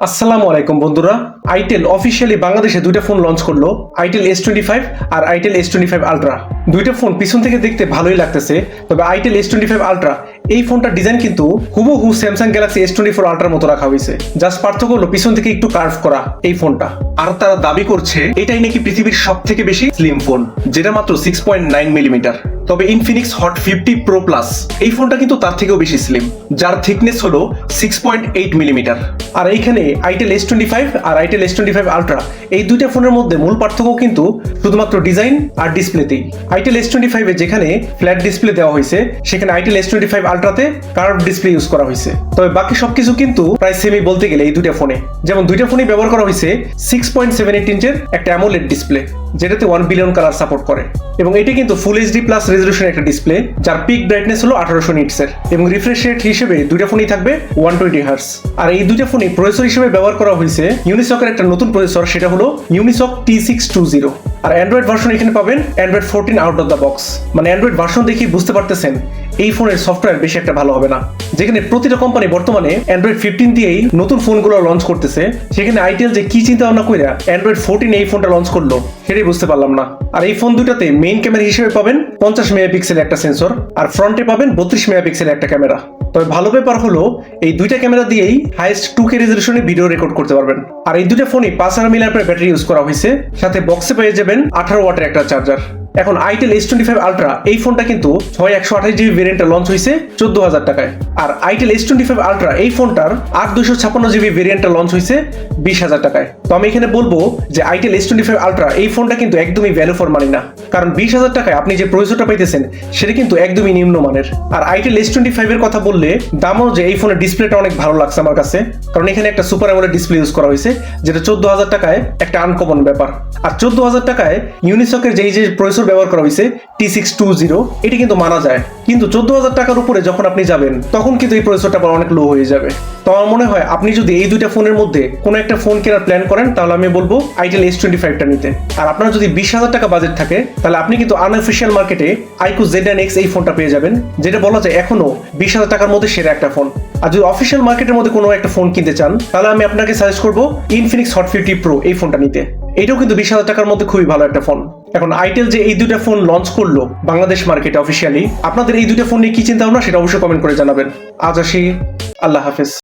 আসসালামু আলাইকুম বন্ধুরা। আইটেল অফিসিয়ালি বাংলাদেশে দুইটা ফোন লঞ্চ করলো, আইটেল S25 আর আইটেল S25 আলট্রা। দুইটা ফোন পিছন থেকে দেখতে ভালোই লাগতেছে, তবে আইটেল S25 আলট্রা এই ফোনটার ডিজাইন কিন্তু হুবহু স্যামসাং গ্যালাক্সি S24 আলট্রার মতো রাখা হয়েছে। জাস্ট পার্থক্য হলো পিছন থেকে একটু কার্ভ করা এই ফোনটা। আর তারা দাবি করছে এটাই নাকি পৃথিবীর সব থেকে বেশি স্লিম ফোন, যেটা মাত্র 6.9 মিলিমিটার। তবে ইনফিনিক্স হট 50 প্রো প্লাস এই ফোনটা কিন্তু তার থেকেও বেশি স্লিম, যার থিকনেস হলো 6.8 মিলিমিটার। আর এইখানে আইটেল S25 আর আইটেল S25 আলট্রা এই দুইটা ফোনের মধ্যে মূল পার্থক্য কিন্তু শুধুমাত্র ডিজাইন আর ডিসপ্লেতেই। আইটেল S25 এ যেখানে ফ্ল্যাট ডিসপ্লে দেওয়া হয়েছে, সেখানে আইটেল S25 আলট্রাতে কার্ভ ডিসপ্লে ইউজ করা হয়েছে। তবে বাকি সবকিছু কিন্তু প্রায় সেমই বলতে গেলে এই দুইটা ফোনে। যেমন দুইটা ফোনেই ব্যবহার করা হয়েছে 6.78 ইঞ্চের একটা অ্যামোলেড ডিসপ্লে, যেটাতে 1 বিলিয়ন কালার সাপোর্ট করে। এবং এটা কিন্তু ফুল এইচডি প্লাস রেজলিউশন একটা ডিসপ্লে, যার পিক ব্রাইটনেস হলো 1800 নিটসের, এবং রিফ্রেশ রেট হিসেবে দুইটা ফোনই থাকবে 120 হার্টজ। আর এই দুইটা ফোনই প্রসেসর হিসেবে ব্যবহার করা হয়েছে ইউনিসকের একটা নতুন প্রসেসর, সেটা হলো ইউনিসক T620। আর অ্যান্ড্রয়েড ভার্সন এখানে পাবেন Android 14 out of the box. মানে অ্যান্ড্রয়েড ভার্সন দেখে বুঝতে পারতেছেন এই ফোনের সফটওয়্যার বেশি একটা ভালো হবে না। যেখানে প্রতিটা কোম্পানি বর্তমানে অ্যান্ড্রয়েড 15 দিয়েই নতুন ফোনগুলো লঞ্চ করতেছে, সেখানে আইটেল যে কি চিন্তা ভাবনা কইরা অ্যান্ড্রয়েড 14 এই ফোনটা লঞ্চ করলো সেটাই বুঝতে পারলাম না। আর এই ফোন দুটাতে মেইন ক্যামেরা হিসেবে পাবেন 50 মেগাপিক্সেল একটা সেন্সর, আর ফ্রন্টে পাবেন 32 মেগাপিক্সেল একটা ক্যামেরা। তবে ভালো ব্যাপার হলো এই দুইটা ক্যামেরা দিয়েই হাইয়েস্ট 2K রেজলিউশনে ভিডিও রেকর্ড করতে পারবেন। আর এই দুইটা ফোনই 5000 mAh ব্যাটারি ইউজ করা হয়েছে, সাথে বক্সে পেয়ে যাবেন 18 ওয়াটের একটা চার্জার। এখন আইটেল S25 আলট্রা এই ফোনটা কিন্তু 6128GB ভেরিয়েন্টে লঞ্চ হয়েছে 14,000 টাকায়। আর আইটেল S25 আলট্রা এই ফোনটার 8256GB ভেরিয়েন্টে লঞ্চ হয়েছে 20,000 টাকায়। তো আমি এখানে বলবো যে আইটেল S25 আলট্রা এই ফোনটা কিন্তু একদমই ভ্যালু ফর মানি না, কারণ 20,000 টাকায় আপনি যে প্রসেসরটা পাইতেছেন সেটা কিন্তু একদমই নিম্নমানের। আর আইটেল S25 এর কথা বললে দামও যে এই ফোনের ডিসপ্লেটা অনেক ভালো লাগছে আমার কাছে, কারণ এখানে একটা সুপার অ্যামোলেড ডিসপ্লে ইউজ করা হয়েছে, যেটা 14,000 টাকায় একটা আনকমন ব্যাপার। আর 14,000 টাকায় ইউনিসকের যে প্রসেসর ব্যবহার করা হয়েছে T620, এটি কিন্তু মানা যায়। কিন্তু 14,000 টাকার উপরে যখন আপনি যাবেন তখন কিন্তু এই প্রসেসরটা আবার অনেক লো হয়ে যাবে। তো আমার মনে হয় আপনি যদি এই দুইটা ফোনের মধ্যে কোনো একটা ফোন কেনার প্ল্যান করেন, তাহলে আমি বলবো আইটেল S25টা নিতে। আর আপনার যদি 20,000 টাকা বাজেট থাকে, তাহলে আপনি কিন্তু আনঅফিশিয়াল মার্কেটে iQOO Z9X এই ফোনটা পেয়ে যাবেন, যেটা বলা যায় এখনো 20,000 টাকার মধ্যে সেরা একটা ফোন। আর যদি অফিশিয়াল মার্কেটের মধ্যে কোনো একটা ফোন কিনতে চান, তাহলে আমি আপনাকে সাজেস্ট করবো ইনফিনিক্স হট 50 প্রো এই ফোনটা নিতে। এটাও কিন্তু 20,000 টাকার মধ্যে খুবই ভালো একটা ফোন। এখন আইটেল যে এই দুইটা ফোন লঞ্চ করলো বাংলাদেশ মার্কেটে অফিসিয়ালি, আপনাদের এই দুইটা ফোন নিয়ে কি চিন্তা ভাবনা সেটা অবশ্যই কমেন্ট করে জানাবেন। আজ আসি, আল্লাহ হাফেজ।